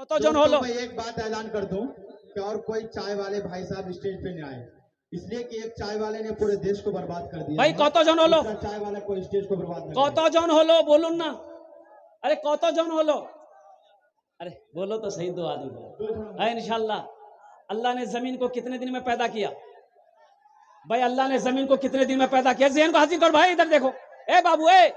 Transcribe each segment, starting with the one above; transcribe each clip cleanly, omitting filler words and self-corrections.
तो जन हो लो। मैं एक बात ऐलान कर दूं कि और कोई चाय वाले भाई साहब स्टेज पे नहीं आए, इसलिए कि एक चाय वाले ने पूरे देश को बर्बाद कर दिया। भाई कत जन हलो, दूसरा चाय वाला कोई स्टेज को बर्बाद नहीं कत जन हलो बोलुन ना, अरे कत जन हलो, अरे बोलो तो सही, 2 आदमी है इंशाल्लाह। अल्लाह ने जमीन को कितने दिन में पैदा किया भाई? अल्लाह ने जमीन को कितने दिन में पैदा किया? ज़हन को हाजिर करो भाई, इधर देखो, ए बाबू, ए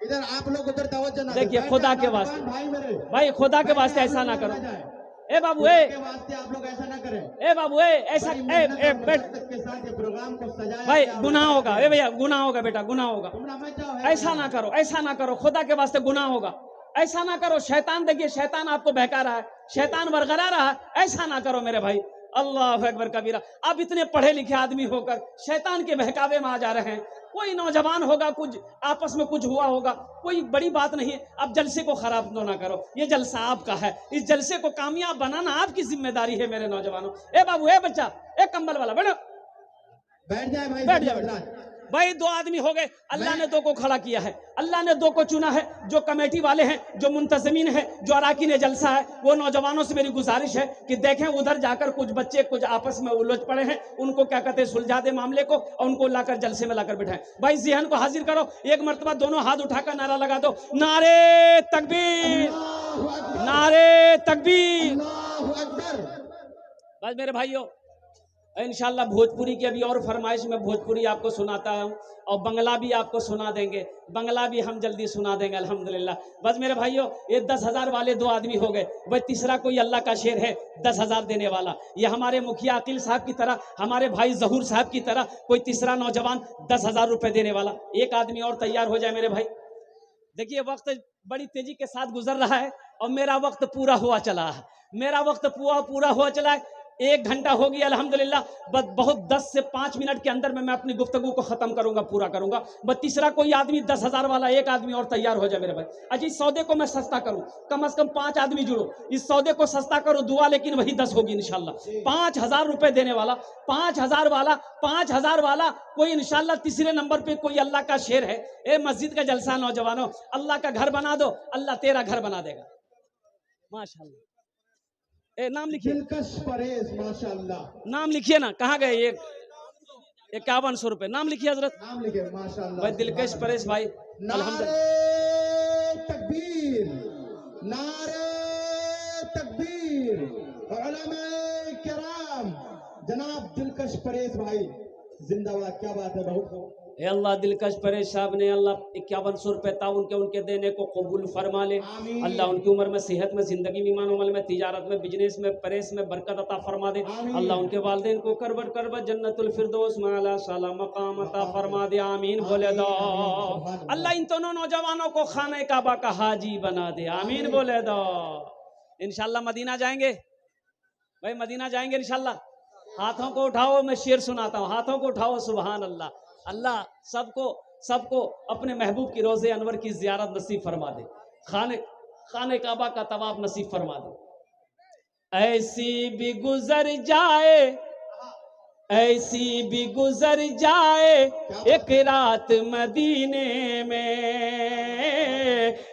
इधर आप लोग उधर तवज्जो ना देखिए, दें। खुदा के वास्ते भाई मेरे, भाई, खुदा के वास्ते ऐसा ना करो। ए बाबू, खुदा ए के वास्ते आप लोग ऐसा ना करें। ए बाबू, ए ऐसा, बड़ी ए मेहनत ए और बैठ मशक्कत के साथ ये प्रोग्राम को सजाया भाई, गया। गुनाह होगा। ए भैया, गुनाह होगा बेटा, गुनाह होगा। तुमरा मत जाओ, ऐसा ना करो, ऐसा ना करो, खुदा के वास्ते गुनाह होगा। ऐसा ना करो, शैतान, देखिए शैतान आपको बहका रहा है, शैतान बरगला रहा है, ऐसा ना करो मेरे भाई। अल्लाह अकबर कबीरा। आप इतने पढ़े लिखे आदमी होकर शैतान के बहकावे में आ जा रहे हैं। कोई नौजवान होगा, कुछ आपस में कुछ हुआ होगा, कोई बड़ी बात नहीं है। अब जलसे को खराब तो ना करो, ये जलसा आपका है, इस जलसे को कामयाब बनाना आपकी जिम्मेदारी है मेरे नौजवानों। ए बाबू, ए बच्चा, ए कंबल वाला, बैठो, बैठ जाए भाई, बैठ जाओ भाई। 2 आदमी हो गए, अल्लाह ने 2 को खड़ा किया है, अल्लाह ने 2 को चुना है। जो कमेटी वाले हैं, जो मुंतजमीन है, जो अराकीन जलसा है, वो नौजवानों से मेरी गुजारिश है कि देखें उधर जाकर कुछ बच्चे कुछ आपस में उलझ पड़े हैं, उनको क्या कहते हैं, सुलझा दे मामले को और उनको लाकर जलसे में लाकर बिठाएं। भाई ज़हन को हाजिर करो, एक मरतबा दोनों हाथ उठाकर नारा लगा दो, नारे तकबीर, नारे तकबीर। बस मेरे भाइयों, इंशाल्लाह भोजपुरी की अभी और फरमाइश में भोजपुरी आपको सुनाता हूँ और बंगला भी आपको सुना देंगे, बंगला भी हम जल्दी सुना देंगे अल्हम्दुलिल्लाह। बस मेरे भाइयों, ये 10,000 वाले 2 आदमी हो गए। भाई तीसरा कोई अल्लाह का शेर है 10,000 देने वाला, ये हमारे मुखिया अकील साहब की तरह, हमारे भाई जहूर साहब की तरह कोई तीसरा नौजवान 10,000 रुपए देने वाला। एक आदमी और तैयार हो जाए मेरे भाई। देखिए वक्त बड़ी तेजी के साथ गुजर रहा है और मेरा वक्त पूरा हुआ चला है, मेरा वक्त पूरा हुआ चला है। 1 घंटा हो गया अल्हम्दुलिल्लाह। बस बहुत 10 से 5 मिनट के अंदर में मैं अपनी गुफ्तगू को खत्म करूंगा, पूरा करूंगा। बस तीसरा कोई आदमी 10,000 वाला, एक आदमी और तैयार हो जाए मेरे भाई। अच्छा, इस सौदे को मैं सस्ता करूं, कम से कम 5 आदमी जुड़ो, इस सौदे को सस्ता करो, दुआ लेकिन वही 10 होगी इंशाल्लाह। 5,000 रुपए देने वाला, 5,000 वाला, 5,000 वाला कोई इंशाल्लाह। तीसरे नंबर पे कोई अल्लाह का शेर है। ए मस्जिद का जलसा नौजवानों, अल्लाह का घर बना दो, अल्लाह तेरा घर बना देगा माशाल्लाह। ए नाम लिखिए, दिलकश परेश, माशाल्लाह। नाम लिखिए ना, कहाँ गए ये? 5100 रुपए, नाम लिखिए हजरत, नाम लिखे, माशाल्लाह। भाई दिलकश परेश भाई, अल्हम्दुलिल्लाह। नारे तकबीर, नारे तकबीर। उलमाए किराम, जनाब दिलकश परेश भाई जिंदाबाद। क्या बात है, बहुत हे अल्लाह, दिलकश परेश साहब ने अल्लाह 5100 रुपए ताउन के उनके देने को कबूल फरमा ले। अल्लाह उनकी उम्र में, सेहत में, जिंदगी में, ईमान अमल में, तिजारत में, बिजनेस में, परेश में बरकत अता फरमा दे। अल्लाह उनके वालिदैन को करबत जन्नतुल फिरदौस में आला साला मकाम अता फरमा दे, आमीन बोले दो। अल्लाह इन दोनों नौजवानों को खाने काबा का हाजी बना दे, आमीन बोले दो। इंशाल्लाह मदीना जाएंगे भाई, मदीना जाएंगे इंशाल्लाह। हाथों को उठाओ, मैं शेर सुनाता हूँ, हाथों को उठाओ, सुभान अल्लाह। अल्लाह सबको अपने महबूब की रोज़े अनवर की ज़ियारत नसीब फरमा दे, खाने काबा का तवाफ नसीब फरमा दे। ऐसी भी गुजर जाए, ऐसी भी गुजर जाए एक रात मदीने में,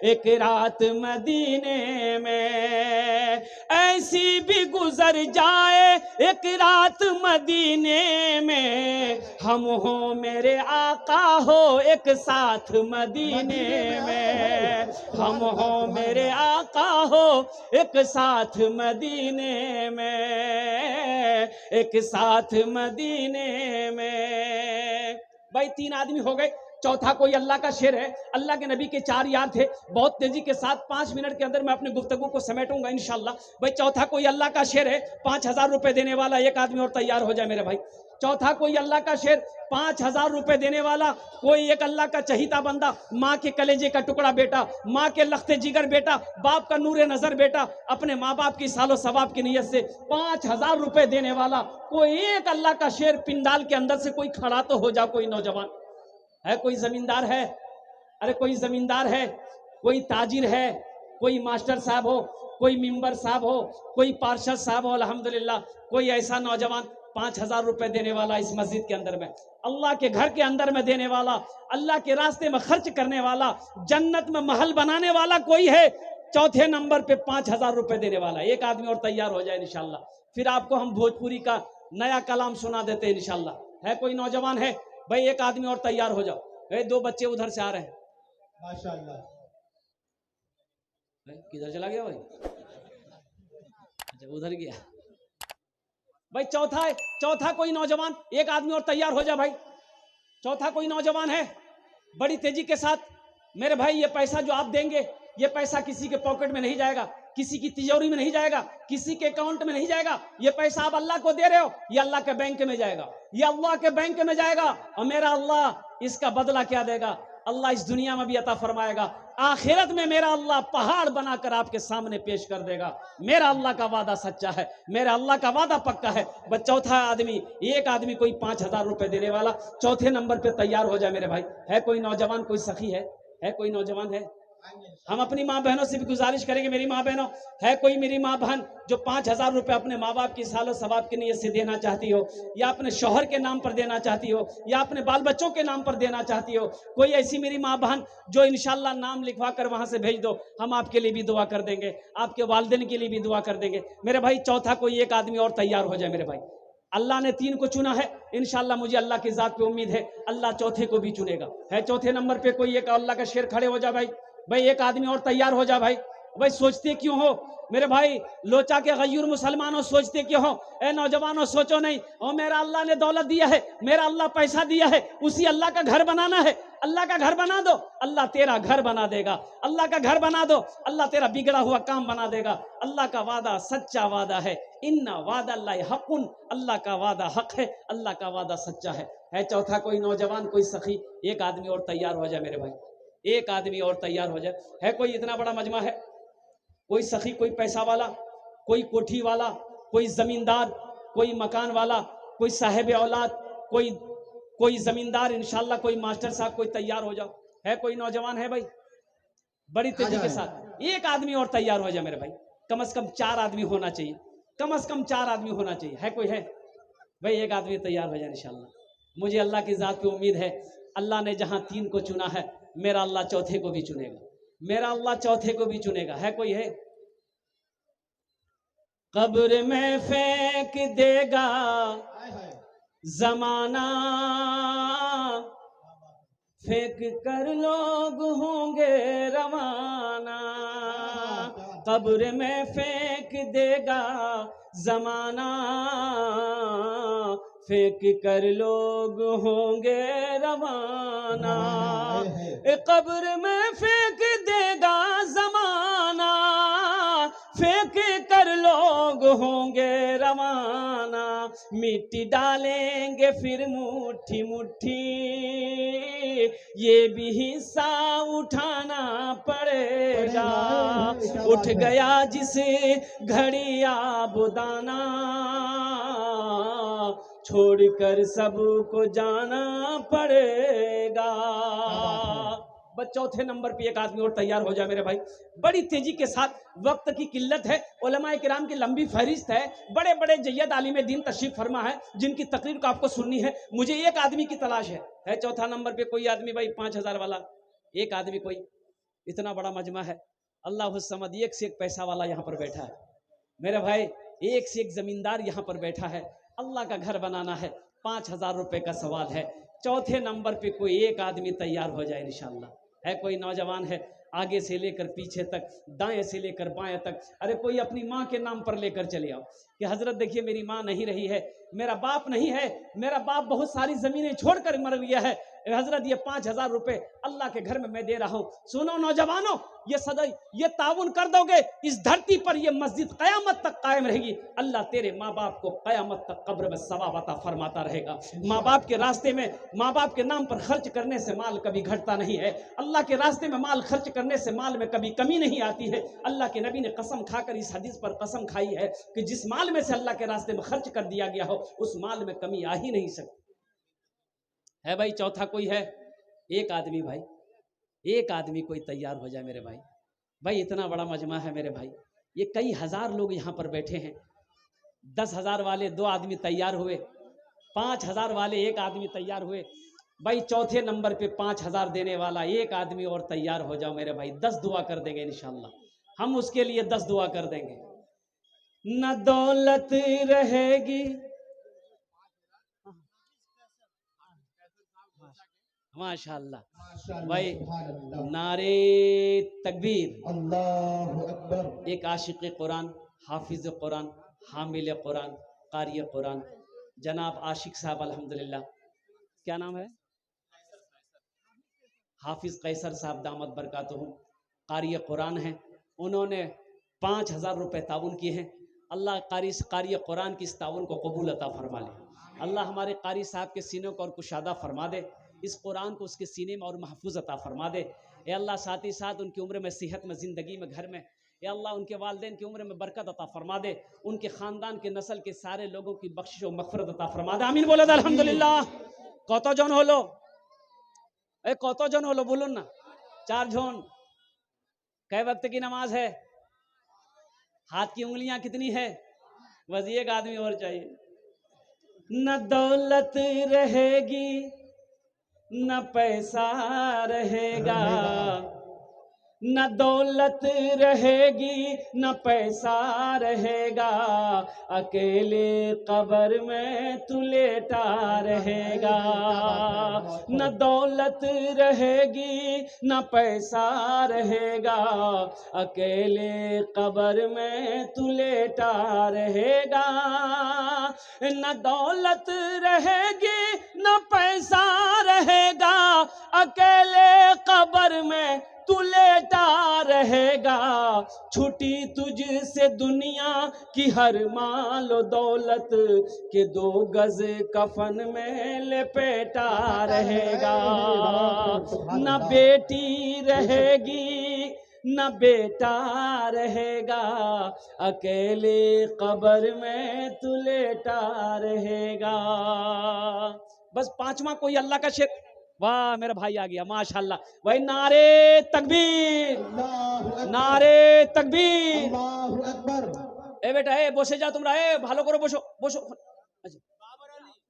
एक रात मदीने में, ऐसी भी गुजर जाए एक रात मदीने में, हम हो मेरे आका हो एक साथ मदीने में, हम हो मेरे आका हो एक साथ मदीने में, एक साथ मदीने में। भाई 3 आदमी हो गए, चौथा कोई अल्लाह का शेर है। अल्लाह के नबी के 4 यार थे। बहुत तेजी के साथ 5 मिनट के अंदर मैं अपनी गुफ्तगू को समेटूंगा इंशाल्लाह। भाई चौथा कोई अल्लाह का शेर है, 5,000 रुपए देने वाला, एक आदमी और तैयार हो जाए मेरे भाई। चौथा कोई अल्लाह का शेर, 5,000 रुपए देने वाला, कोई एक अल्लाह का चहीता बंदा, माँ के कलेजे का टुकड़ा बेटा, माँ के लख्ते जिगर बेटा, बाप का नूरे नजर बेटा, अपने माँ बाप की सालो सवाब की नीयत से 5,000 रुपए देने वाला कोई एक अल्लाह का शेर। पिंडाल के अंदर से कोई खड़ा तो हो जा, कोई नौजवान है, कोई जमींदार है, अरे कोई जमींदार है, कोई ताजिर है, कोई मास्टर साहब हो, कोई मिंबर साहब हो, कोई पार्षद साहब हो, अल्हम्दुलिल्लाह कोई ऐसा नौजवान 5,000 रुपए देने वाला इस मस्जिद के अंदर में, अल्लाह के घर के अंदर में देने वाला, अल्लाह के रास्ते में खर्च करने वाला, जन्नत में महल बनाने वाला कोई है चौथे नंबर पे 5,000 रुपए देने वाला एक आदमी और तैयार हो जाए इंशाल्लाह। फिर आपको हम भोजपुरी का नया कलाम सुना देते हैं इंशाल्लाह। है कोई नौजवान है भाई? एक आदमी और तैयार हो जाओ। दो बच्चे उधर से आ रहे हैं। माशाल्लाह। किधर चला गया भाई? अच्छा उधर गया भाई। चौथा कोई नौजवान, एक आदमी और तैयार हो जा भाई। चौथा कोई नौजवान है? बड़ी तेजी के साथ मेरे भाई, ये पैसा जो आप देंगे, ये पैसा किसी के पॉकेट में नहीं जाएगा, किसी की तिजोरी में नहीं जाएगा, किसी के अकाउंट में नहीं जाएगा। ये पैसा आप अल्लाह को दे रहे हो, ये अल्लाह के बैंक में जाएगा, ये अल्लाह के बैंक में जाएगा। और मेरा अल्लाह इसका बदला क्या देगा? अल्लाह इस दुनिया में भी अता फरमाएगा, आखिरत में मेरा अल्लाह पहाड़ बनाकर आपके सामने पेश कर देगा। मेरा अल्लाह का वादा सच्चा है, मेरा अल्लाह का वादा पक्का है। बस चौथा आदमी, एक आदमी कोई 5,000 रुपए देने वाला चौथे नंबर पे तैयार हो जाए मेरे भाई। है कोई नौजवान, कोई सखी है कोई नौजवान है? हम अपनी माँ बहनों से भी गुजारिश करेंगे, मेरी माँ बहनों, है कोई मेरी माँ बहन जो 5,000 रुपए अपने माँ बाप की सालो सवाब की नीयत से देना चाहती हो, या अपने शौहर के नाम पर देना चाहती हो, या अपने बाल बच्चों के नाम पर देना चाहती हो? कोई ऐसी मेरी माँ बहन जो इंशाल्लाह नाम लिखवा कर वहां से भेज दो, हम आपके लिए भी दुआ कर देंगे, आपके वालिदैन के लिए भी दुआ कर देंगे मेरे भाई। चौथा कोई एक आदमी और तैयार हो जाए मेरे भाई। अल्लाह ने 3 को चुना है, इंशाल्लाह मुझे अल्लाह की जात पे उम्मीद है अल्लाह चौथे को भी चुनेगा। है चौथे नंबर पे कोई एक अल्लाह का शेर खड़े हो जा भाई। एक आदमी और तैयार हो जा भाई। भाई सोचते क्यों हो मेरे भाई? लोचा के गयूर मुसलमानों, सोचते क्यों हो? ए नौजवानों सोचो नहीं, और मेरा अल्लाह ने दौलत दिया है, मेरा अल्लाह पैसा दिया है, उसी अल्लाह का घर बनाना है। अल्लाह का घर बना दो, अल्लाह तेरा घर बना देगा। अल्लाह का घर बना दो, अल्लाह तेरा बिगड़ा हुआ काम बना देगा। अल्लाह का वादा सच्चा वादा है, इन्ना वादा अल्लाह हक़ुन, अल्लाह का वादा हक है, अल्लाह का वादा सच्चा है चौथा कोई नौजवान, कोई सखी, एक आदमी और तैयार हो जाए मेरे भाई। एक आदमी और तैयार हो जाए। है कोई? इतना बड़ा मजमा है, कोई सखी, कोई पैसा वाला, कोई कोठी वाला, कोई जमींदार, कोई मकान वाला, कोई साहिब औलाद, कोई जमींदार, इंशाल्लाह कोई मास्टर साहब, कोई तैयार हो जाओ। है कोई नौजवान है भाई? बड़ी तेजी के साथ एक आदमी और तैयार हो जाए मेरे भाई। कम से कम 4 आदमी होना चाहिए, कम से कम 4 आदमी होना चाहिए। है कोई? है भाई? एक आदमी तैयार हो जाए इंशाल्लाह। मुझे अल्लाह की जात पे उम्मीद है, अल्लाह ने जहां 3 को चुना है, मेरा अल्लाह चौथे को भी चुनेगा, मेरा अल्लाह चौथे को भी चुनेगा। है कोई? है? कब्र में फेंक देगा जमाना, फेंक कर लोग होंगे रवाना। कब्र में फेंक देगा जमाना, फेंक कर लोग होंगे रवाना। कब्र में फेंक देगा जमाना, फेंक कर लोग होंगे रवाना। मिट्टी डालेंगे फिर मुट्ठी मुट्ठी, ये भी हिस्सा उठाना पड़ेगा। उठ गया जिस घड़ी आबुदाना, छोड़कर सबको जाना पड़ेगा। बस चौथे नंबर पे एक आदमी और तैयार हो जाए मेरे भाई। बड़ी तेजी के साथ, वक्त की किल्लत है, उलमाए किराम की लंबी फहरिस्त है, बड़े बड़े जय्यद आलिम दीन तशरीफ फरमा है, जिनकी तकरीर को आपको सुननी है। मुझे एक आदमी की तलाश है चौथा नंबर पे कोई आदमी भाई, 5,000 वाला एक आदमी कोई। इतना बड़ा मजमा है, अल्लाह समद, एक से एक पैसा वाला यहाँ पर बैठा है मेरे भाई, एक से एक जमींदार यहाँ पर बैठा है। अल्लाह का घर बनाना है, 5,000 रुपए का सवाल है। चौथे नंबर पे कोई एक आदमी तैयार हो जाए इंशाल्लाह। है कोई नौजवान है? आगे से लेकर पीछे तक, दाएं से लेकर बाएं तक। अरे कोई अपनी माँ के नाम पर लेकर चले आओ कि हजरत देखिए मेरी माँ नहीं रही है, मेरा बाप नहीं है, मेरा बाप बहुत सारी जमीनें छोड़कर मर गया है, हजरत ये 5,000 रुपए अल्लाह के घर में मैं दे रहा हूँ। सुनो नौजवानों, ये सदाई ये ताउन कर दोगे, इस धरती पर ये मस्जिद कयामत तक कायम रहेगी। अल्लाह तेरे माँ बाप को कयामत तक कब्र में सवाब अता फरमाता रहेगा। माँ बाप के रास्ते में, माँ बाप के नाम पर खर्च करने से माल कभी घटता नहीं है। अल्लाह के रास्ते में माल खर्च करने से माल में कभी कमी नहीं आती है। अल्लाह के नबी ने कसम खाकर इस हदीस पर कसम खाई है कि जिस माल में से अल्लाह के रास्ते में खर्च कर दिया गया हो, उस माल में कमी आ ही नहीं सकती है भाई। चौथा कोई है? एक आदमी भाई, एक आदमी कोई तैयार हो जाए मेरे भाई। भाई इतना बड़ा मजमा है मेरे भाई, ये कई हजार लोग यहाँ पर बैठे हैं। 10,000 वाले 2 आदमी तैयार हुए, 5,000 वाले एक आदमी तैयार हुए भाई। चौथे नंबर पे 5,000 देने वाला एक आदमी और तैयार हो जाओ मेरे भाई। 10 दुआ कर देंगे इंशाल्लाह। हम उसके लिए 10 दुआ कर देंगे। न दौलत रहेगी, माशाअल्लाह माशाअल्लाह, भाई, सुभान अल्लाह, नारे तकबीर। अल्लाहु अकबर। एक आशिक कुरान, हाफिज कुरान, हामिल कुरान, कारी कुरान, जनाब आशिक साहब अल्हम्दुलिल्लाह, क्या नाम है, हाफिज कैसर साहब दामद बरकातहू, कारी कुरान हैं। उन्होंने 5,000 रुपये ताउन किए हैं। अल्लाह कारी कुरान की इस ताउन को कबूल अता फरमा ले। अल्लाह हमारे कारी साहब के सीनों को और कुशादा फरमा दे, इस कुरान को उसके सीने में और महफूज अता फरमा दे। ए अल्लाह साथ ही साथ उनकी उम्र में, सेहत में, ज़िंदगी में, घर में, या अल्लाह उनके वालिदैन की उम्र में बरकत अता फरमा दे। उनके ख़ानदान के नस्ल के सारे लोगों की बख्शिश और मग़फ़िरत अता फरमा दे। आमीन बोले अल्हम्दुलिल्लाह। कत जन हलो, ए कत जन हलो बोलुन ना, 4 जन। कै वक्त की नमाज है, हाथ की उंगलियां कितनी है, बस एक आदमी और चाहिए। न दौलत रहेगी, न पैसा रहेगा, न दौलत रहेगी, न पैसा रहेगा, अकेले कब्र में तू लेटा रहेगा। न दौलत रहेगी, न पैसा रहेगा, अकेले कब्र में तू लेटा रहेगा। न दौलत रहेगी, न पैसा रहेगा, अकेले कब्र में तू लेटा रहेगा। छुटी तुझसे दुनिया की हर माल दौलत के 2 गज कफन में लपेटा रहेगा। न बेटी रहेगी, न बेटा रहेगा, अकेले कब्र में तू लेटा रहेगा। बस 5वां कोई अल्लाह का शेर। वाह मेरा भाई आ गया, माशाल्लाह भाई। नारे तकबीर, नारे तकबीर, अल्लाहु अकबर। ए बेटा, ए বসে যাও তোমরা, ए ভালো করে বসো বসো। अच्छा,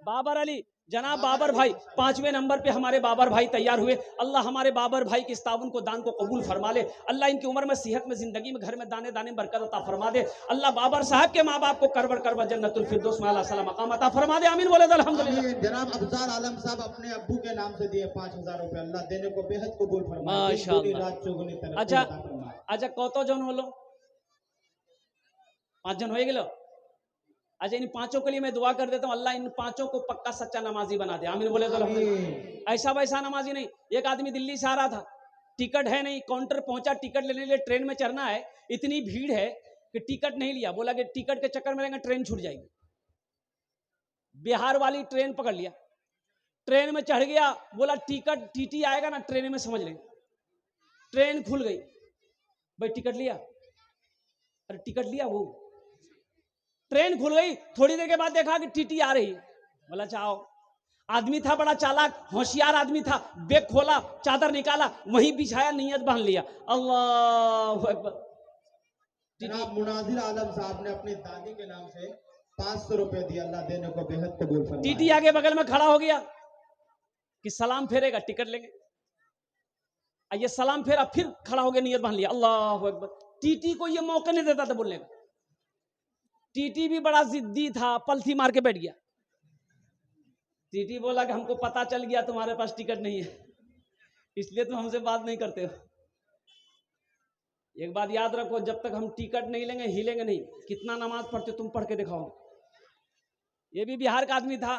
बाबर अली, जनाब बाबर भाई 5वें नंबर पे हमारे बाबर भाई तैयार हुए। अल्लाह हमारे बाबर भाई के इस ताउन को, दान को कबूल फरमा ले। अल्लाह इनकी उम्र में, सेहत में, जिंदगी में, घर में, दाने दाने बरकत अता फरमा दे। अल्लाह बाबर साहब के माँ बाप को करबर करबर जन्नतुल फिरदौस में आला सलाम मकाम अता फरमा दे। आमीन बोले अल्हम्दुलिल्लाह। आमीन। जनाब अफजार आलम साहब अपने अब्बू के नाम से दिए 5,000 रुपए। अल्लाह देने को बेहद कबूल फरमाए, दिन दूनी माशाअल्लाह। रात चौगुनी तरक्की अच्छा अता फरमाए। अच्छा, কতজন হলো? 5 जन हो গেল। अच्छा, इन 5 के लिए मैं दुआ कर देता हूँ, अल्लाह इन 5 को पक्का सच्चा नमाजी बना दे। आमीन बोले तो आमीन। ऐसा वैसा नमाजी नहीं। एक आदमी दिल्ली से आ रहा था, टिकट है नहीं, काउंटर पहुंचा, टिकट लेने के लिए ट्रेन में चढ़ना है, इतनी भीड़ है कि टिकट नहीं लिया। बोला कि टिकट के चक्कर में रहेंगे ट्रेन छूट जाएगी। बिहार वाली ट्रेन पकड़ लिया, ट्रेन में चढ़ गया, बोला टिकट टीटी आएगा ना ट्रेन में समझ लेंगे। ट्रेन खुल गई, भाई टिकट लिया, अरे टिकट लिया, वो ट्रेन खुल गई। थोड़ी देर के बाद देखा कि टीटी आ रही है, बोला चाओ। आदमी था बड़ा चालाक, होशियार आदमी था, बैग खोला, चादर निकाला, वहीं बिछाया, नियत बांध लिया, अल्लाह अकबर। जनाब मुनाजिर आलम साहब ने अपनी दादी के नाम से 500 रुपए दिए। अल्लाह देने को बेहद कबूल फरमाए। टीटी आगे बगल में खड़ा हो गया कि सलाम फेरेगा, टिकट लेंगे। ये सलाम फेरा, फिर खड़ा हो गया, नियत बांध लिया, अल्लाह अकबर। टीटी को ये मौका नहीं देता था बोलने का। टीटी भी बड़ा जिद्दी था, पलथी मार के बैठ गया। टीटी बोला कि हमको पता चल गया तुम्हारे पास टिकट नहीं है, इसलिए तुम हमसे बात नहीं करते हो। एक बात याद रखो, जब तक हम टिकट नहीं लेंगे हिलेंगे नहीं। कितना नमाज पढ़ते तुम पढ़ के दिखाओ। ये भी बिहार का आदमी था,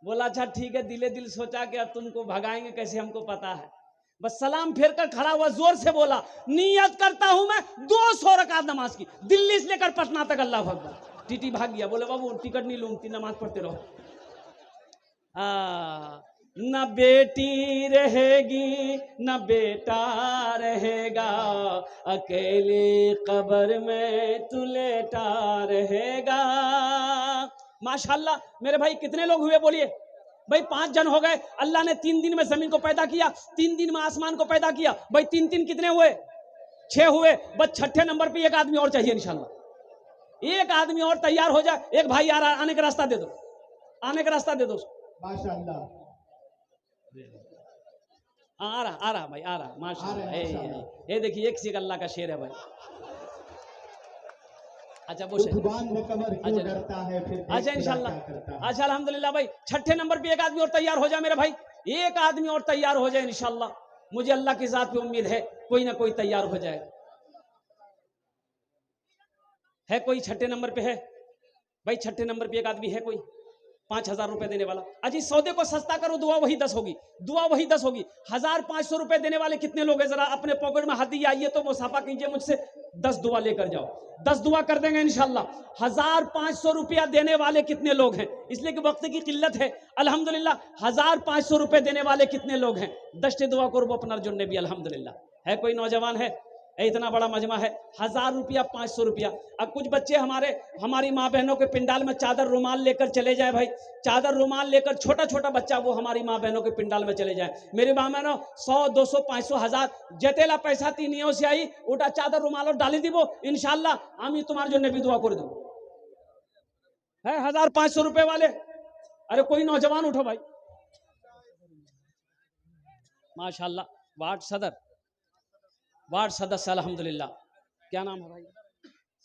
बोला अच्छा ठीक है, दिले दिल सोचा कि अब तुमको भगाएंगे कैसे, हमको पता है। बस सलाम फेर कर खड़ा हुआ, जोर से बोला, नियत करता हूं मैं 200 रकात नमाज की, दिल्ली से लेकर पटना तक, अल्लाह अकबर। टीटी भाग गया, बोले बाबू टिकट नहीं लूंगी, नमाज पढ़ते रहो। न बेटी रहेगी, न बेटा रहेगा, अकेले कब्र में तू लेटा रहेगा। माशाल्लाह मेरे भाई, कितने लोग हुए बोलिए भाई? 5 जन हो गए। अल्लाह ने 3 दिन में जमीन को पैदा किया, 3 दिन में आसमान को पैदा किया। भाई 3 कितने हुए? 6 हुए। बस 6ठे नंबर पे एक आदमी और चाहिए इंशाल्लाह। एक आदमी और तैयार हो जाए। एक भाई आ रहा, आने का रास्ता दे दो, आने का रास्ता दे दो। माशाअल्लाह आ रहा भाई, आ रहा, माशाअल्लाह। ये देखिए, एक से एक अल्लाह का शेर है भाई। अच्छा वो उठबान में कमर क्यों अच्छा डरता है, फिर देख अच्छा खुदा इंशाल्लाह। क्या करता है। अच्छा अल्हम्दुलिल्लाह भाई, छठे नंबर पे एक आदमी और तैयार हो जाए मेरे भाई, एक आदमी और तैयार हो जाए इंशाल्लाह। मुझे अल्लाह की जात पे उम्मीद है कोई ना कोई तैयार हो जाए। है कोई छठे नंबर पे है भाई? छठे नंबर पे एक आदमी है कोई 5,000 रुपए देने वाला? अजी सौदे को सस्ता करो, दुआ वही 10 होगी, दुआ वही 10 होगी। 1,500 रुपए देने वाले कितने लोग हैं? जरा अपने पॉकेट में हाथ दिए, आइए तो मुसाफा कीजिए मुझसे, 10 दुआ लेकर जाओ, 10 दुआ कर देंगे इंशाल्लाह। 1,500 रुपया देने वाले कितने लोग हैं? इसलिए कि वक्त की किल्लत है। अल्हम्दुलिल्लाह 1,500 रुपए देने वाले कितने लोग हैं? 10 दुआ करो अपना जुन्ने भी अल्हम्दुलिल्लाह। है कोई नौजवान है? इतना बड़ा मजमा है, 1,000 रुपया 500 रुपया। अब कुछ बच्चे हमारी माँ बहनों के पिंडाल में चादर रुमाल लेकर चले जाए भाई, चादर रुमाल लेकर छोटा छोटा बच्चा वो हमारी माँ बहनों के पिंडाल में चले जाए। मेरी माँ बहनों 100 200 500 1000 जेतेला पैसा तीनियों से आई उठा चादर रुमाल और डाली दी वो इंशाल्लाह हम तुम्हारे जो नबी दुआ कर दूं है। 1,500 रुपए वाले, अरे कोई नौजवान उठो भाई। माशाल्लाह वार्ड सदस्य अल्हम्दुलिल्लाह, क्या नाम है भाई?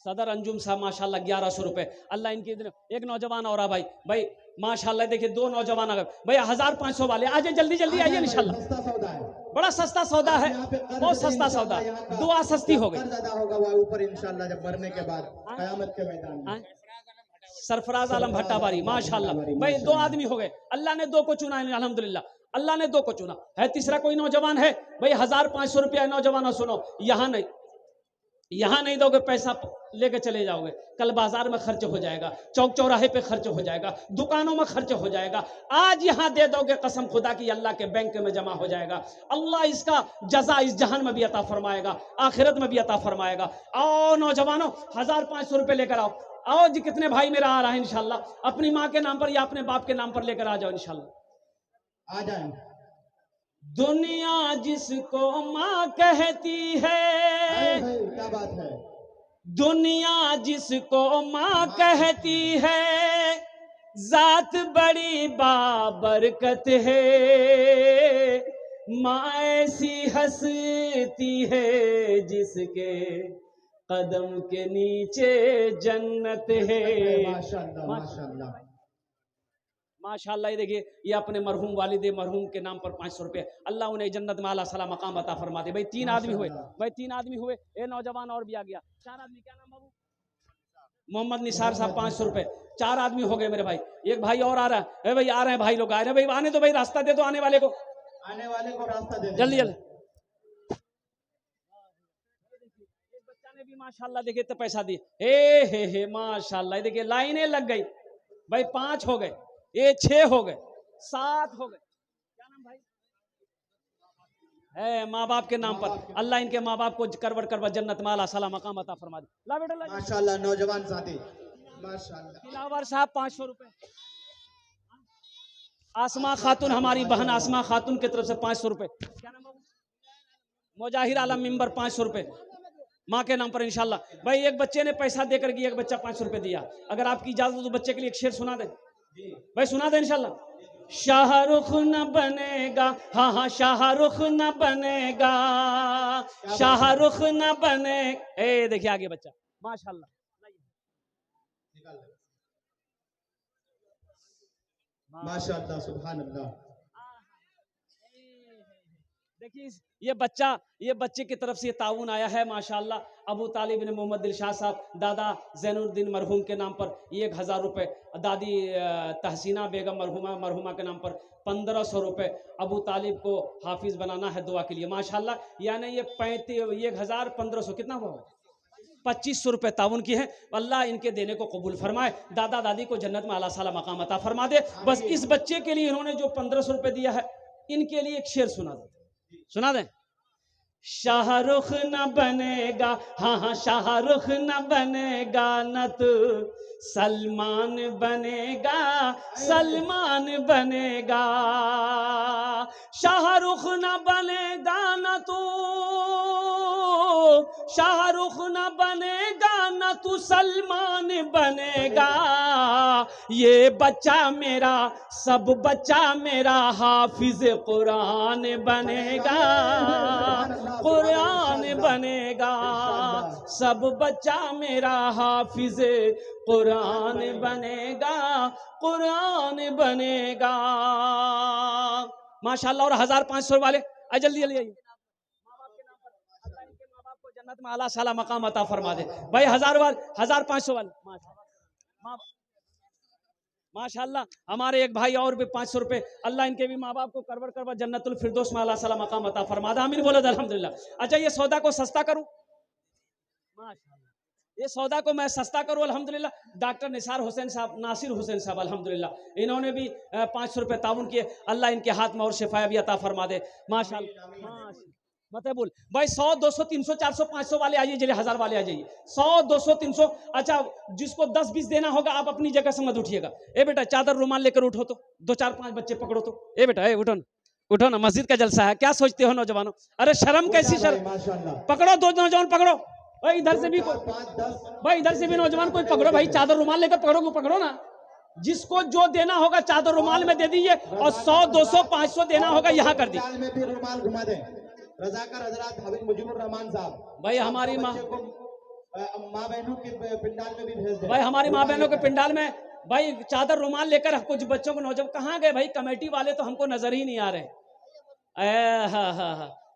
सदर अंजुम साहब माशाल्लाह 1100 रुपए। अल्लाह इनकी एक नौजवान और भाई भाई माशाल्लाह, देखिए 2 नौजवान अगर भाई 1,500 वाले आ जाए, जल्दी जल्दी आइए इंशाल्लाह। सस्ता सौदा है, बड़ा सस्ता सौदा है, बहुत सस्ता सौदा है, दुआ सस्ती हो गई। ज्यादा होगा वो ऊपर इंशाल्लाह जब मरने के बाद कयामत के मैदान में। सरफराज आलम भट्टाबारी माशाल्लाह भाई 2 आदमी हो गए, अल्लाह ने 2 को चुना अल्हम्दुलिल्लाह, अल्लाह ने 2 को चुना है। तीसरा कोई नौजवान है भाई? 1,500 रुपया। नौजवानों सुनो, यहाँ नहीं दोगे पैसा लेके चले जाओगे, कल बाजार में खर्च हो जाएगा, चौक चौराहे पे खर्च हो जाएगा, दुकानों में खर्च हो जाएगा। आज यहाँ दे दोगे कसम खुदा की अल्लाह के बैंक में जमा हो जाएगा। अल्लाह इसका जजा इस जहान में भी अता फरमाएगा, आखिरत में भी अता फरमाएगा। आओ नौजवानों 1,500 रुपये लेकर आओ। आओ जी, कितने भाई मेरा आ रहा है इंशाल्लाह, अपनी माँ के नाम पर या अपने बाप के नाम पर लेकर आ जाओ इंशाल्लाह। आ जाए। दुनिया जिसको माँ कहती है, क्या बात है, दुनिया जिसको माँ कहती है, जात बड़ी बाबरकत है, माँ ऐसी हंसती है जिसके कदम के नीचे जन्नत है। माशाल्लाह माशाल्लाह माशाल्लाह। ये देखिए, ये अपने मरहूम वालिदे मरहूम के नाम पर 500 रुपये, अल्लाह उन्हें जन्नत में आला सला मकाम अता फरमा दे। भाई 3 आदमी हुए भाई, 3 आदमी हुए, ये नौजवान और भी आ गया, 4 आदमी। क्या नाम बाबू? मोहम्मद निसार साहब 500 रुपये, 4 आदमी हो गए मेरे भाई। एक भाई और आ रहा है भाई, आ रहे हैं भाई लोग, आ रहे हैं भाई, आने दो भाई, रास्ता दे दो आने वाले को रास्ता दे जल्दी जल्दी। एक बच्चा ने भी माशाल्लाह देखिए तो पैसा दिए, हे माशाल्लाह। देखिए लाइनें लग गई भाई, 5 हो गए, ये 6 हो गए, 7 हो गए। क्या नाम भाई? है माँ बाप के नाम पर, अल्लाह इनके माँ बाप को करवट जन्नत माला सला मकाम अता फरमा दे। ला बेटा ला माशाल्लाह। नौजवान साथी माशाल्लाह। दिलावर साहब 500 रुपए। आसमा खातून, हमारी बहन आसमा खातून की तरफ से 500 रुपए। क्या नाम बाबू? मुजाहिर आलम मिंबर 500 रुपए माँ के नाम पर इंशाल्लाह। भाई एक बच्चे ने पैसा देकर के एक बच्चा 500 रुपए दिया। अगर आपकी इजाजत हो तो बच्चे के लिए एक शेर सुना दे भाई, सुना दे इंशाल्लाह। शाहरुख न बनेगा, हाँ हाँ शाहरुख न बनेगा, शाहरुख न बने। ए देखिए आगे बच्चा माशाल्लाह। माशाल्लाह सुभान अल्लाह। देखिए ये बच्चे की तरफ से ये ताउन आया है माशाल्लाह। अबू तालिब ने मोहम्मद दिलशाह साहब दादा जैनुद्दीन मरहूम के नाम पर ये 1,000 रुपये, दादी तहसीना बेगम मरहुमा के नाम पर 1,500 रुपये। अबू तालिब को हाफिज बनाना है दुआ के लिए माशाल्लाह। यानी ये 1,000 1,500 कितना हुआ? 2,500 रुपये ताउन की है। अल्लाह इनके देने को कबूल फरमाए, दादा दादी को जन्नत में आला साला मकाम अता फरमा दे। बस इस बच्चे के लिए इन्होंने जो 1,500 रुपये दिया है, इनके लिए एक शेर सुना दें। शाहरुख न बनेगा, हाँ हाँ शाहरुख न बनेगा, न तो सलमान बनेगा, सलमान बनेगा। शाहरुख न बनेगा न तो, शाहरुख न बनेगा न तू सलमान बनेगा, ये बच्चा मेरा सब बच्चा मेरा हाफिज कुरान बनेगा, कुरान बनेगा, सब बच्चा मेरा हाफिज कुरान बनेगा, कुरान बनेगा। माशाल्लाह। और 1500 वाले आइए, जल्दी जल्दी आइए। माँ बाप को जन्नत में आला साला मकाम अता फरमा दे भाई। 1500 वाले माशाल्लाह। हमारे एक भाई और भी 500 रुपए, अल्लाह इनके भी माँ बाप को करवर करवर जन्नतुल फिरदौस में आला साला मकाम अता फरमा दे। आमीन बोलो अल्हम्दुलिल्लाह। अच्छा, ये सौदा को सस्ता करूं, माशाल्लाह, ये सौदा को मैं सस्ता करूं अल्हम्दुलिल्लाह। डॉक्टर नासिर हुसैन साहब अल्हम्दुलिल्लाह, इन्होंने भी 500 रुपए ताउन किए। अल्लाह इनके हाथ में और शिफा भी अता फरमा दे माशाल्लाह। मतलब बोल भाई 100 200 300 400 500 वाले आइए, जल्दी 1000 वाले आ जाइए। 100 200 300। अच्छा, जिसको 10 20 देना होगा आप अपनी जगह से मत उठिएगा। ए बेटा चादर रुमाल लेकर उठो तो, 2 4 5 बच्चे पकड़ो तो। ए बेटा उठो ना, उठो ना, मस्जिद का जलसा है, क्या सोचते हो नौजवानों? अरे शर्म कैसी शर्म, पकड़ो 2 नौजवान पकड़ो भाई, इधर से भी भाई, इधर से भी नौजवान कोई पकड़ो भाई, चादर रुमाल लेकर पकड़ो ना। जिसको जो देना होगा चादर रुमाल में दे दीजिए, और 100 200 500 देना होगा यहाँ कर दीजिए। में भी रुमाल घुमा दें। रजाकार हजरात हाफिज मुजीबुर रहमान साहब भाई, हमारी माँ बहनों के पिंडाल में भी भेज दें। भाई, हमारी माँ बहनों के पिंडाल में भाई चादर रुमाल लेकर कुछ बच्चों को नौजवान कहाँ गए भाई? कमेटी वाले तो हमको नजर ही नहीं आ रहे।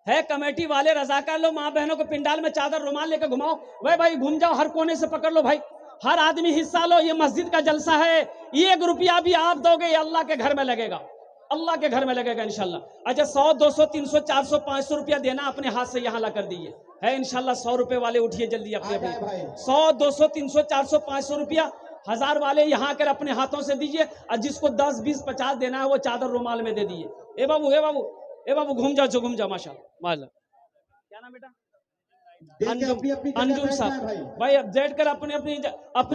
है कमेटी वाले रजाकार लो, माँ बहनों के पिंडाल में चादर रुमाल लेकर घुमाओ भाई घूम जाओ, हर कोने से पकड़ लो भाई, हर आदमी हिस्सा लो। ये मस्जिद का जलसा है, 1 रुपया भी आप दोगे ये अल्लाह के घर में लगेगा, अल्लाह के घर में लगेगा इंशाल्लाह। अच्छा, 100 200 300 400 500 रुपया देना अपने हाथ से यहाँ ला कर दीजिए है इंशाल्लाह। 100 रुपए वाले उठिए जल्दी अपने अपने 100 200 300 400 500 रुपया 1000 वाले यहाँ आकर अपने हाथों से दीजिए, और जिसको 10 20 50 देना है वो चादर रुमाल में दे दीजिए। ए बाबू घूम जाओ माशाल्लाह। क्या नाम बेटा? अंजुम साहब। भाई अब बैठ कर अपनी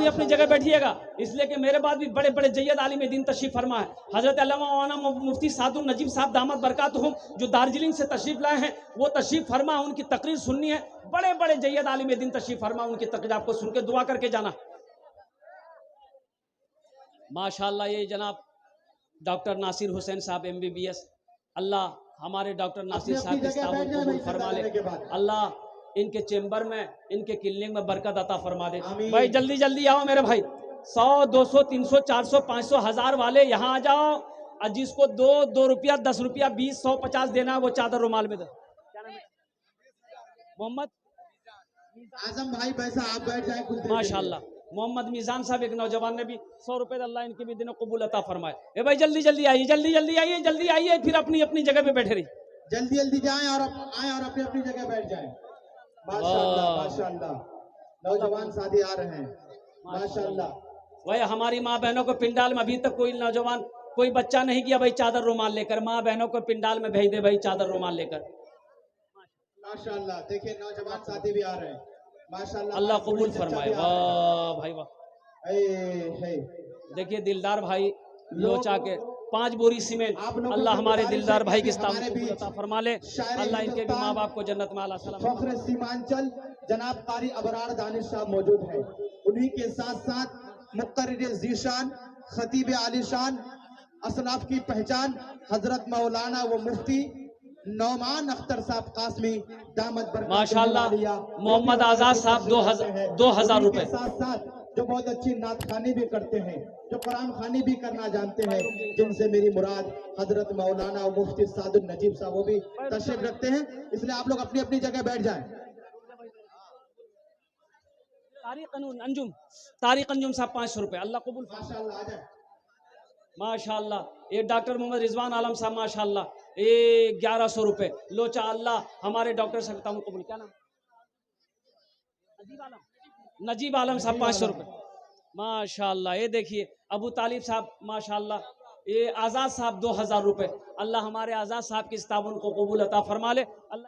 अपनी जगह बैठिएगा, इसलिए कि मेरे बाद भी बड़े बड़े जय्यद आलिम दीन तशरीफ फरमा है। हजरत अल्लामा मुफ्ती सादुल नजीब साहब दामद बरकातुहुम जो दार्जिलिंग से तशरीफ लाए हैं, वो तशरीफ फरमा, उनकी तकरीर सुननी है। बड़े बड़े जय्यद आलिम दीन तशरीफ फरमा, उनकी तकरीर आपको सुन के दुआ करके जाना माशाल्लाह। ये जनाब डॉक्टर नासिर हुसैन साहब MBBS, अल्लाह हमारे डॉक्टर नासिर साहब के इस्ताबुल कबूल फरमा ले, अल्लाह इनके चेंबर में, इनके क्लिनिक में बरकत अता फरमा दे। भाई जल्दी जल्दी आओ मेरे भाई, 100 200 300 400 500 1000 वाले यहाँ आ जाओ, और जिसको 2 रुपया 10 रुपया 20 100 50 देना वो चादर रुमाल में दे। मोहम्मद आजम भाई पैसा आप बैठ जाए कुछ देर माशाल्लाह। मोहम्मद मीजान साहब एक नौजवान ने भी 100 रुपए, अल्लाह इनके भी दिनों कबूल अता फरमाए। ए भाई जल्दी जल्दी आइए, फिर अपनी अपनी जगह पे बैठे रही, जल्दी जाएं और अपनी अपनी जगह बैठ जाएं। माशाल्लाह नौजवान साथी आ रहे हैं माशाल्लाह। भाई हमारी माँ बहनों को पिंडाल में अभी तक कोई नौजवान कोई बच्चा नहीं किया भाई चादर रुमाल लेकर, माँ बहनों को पिंडाल में भेज दे भाई चादर रुमाल लेकर माशाल्लाह। देखिए नौजवान साथी भी आ रहे हैं माशाल्लाह, अल्लाह कबूल फरमाए। वाह भाई वाह। देखिए दिलदार भाई लोचा के 5 बोरी सीमेंट, अल्लाह हमारे दिलदार भाई की इस्ताम फरमा ले, अल्लाह इनके भी माँ बाप को जन्नत में आला सलाम। फख्र सीमांचल जनाब कारी अबरार दानिश साहब मौजूद हैं, उन्हीं के साथ साथ मुक्तरिर ज़ीशान खतीब आलिशान असलाफ की पहचान हजरत मौलाना व मुफ्ती नौमान अख्तर साहब कासमी दामद बरकत माशाल्लाह। मोहम्मद आजाद साहब 2000 रुपए। साथ साथ जो बहुत अच्छी नात खानी भी करते हैं, जो कुरान खानी भी करना जानते हैं, जिनसे मेरी मुराद हजरत मौलाना और मुफ्ती सादुल नजीब साहब वो भी तशरीफ रखते हैं, इसलिए आप लोग अपनी अपनी जगह बैठ जाएं। तारिक अंजुम साहब 500 रुपए, अल्लाह कबूल माशाल्लाह। आ जाए माशाल्लाह। ये डॉक्टर मोहम्मद रिजवान आलम साहब माशाल्लाह, ये 1100 रुपए लोचा, अल्लाह हमारे डॉक्टर साहब कबूल। क्या नाम? नजीब आलम साहब 500 रुपए माशाल्लाह। ये देखिए अबू तालिब साहब माशाल्लाह, ये आज़ाद साहब 2000 रुपए, अल्लाह हमारे आज़ाद साहब की इस ताउन को कबूल अता फरमा ले। अल्लाह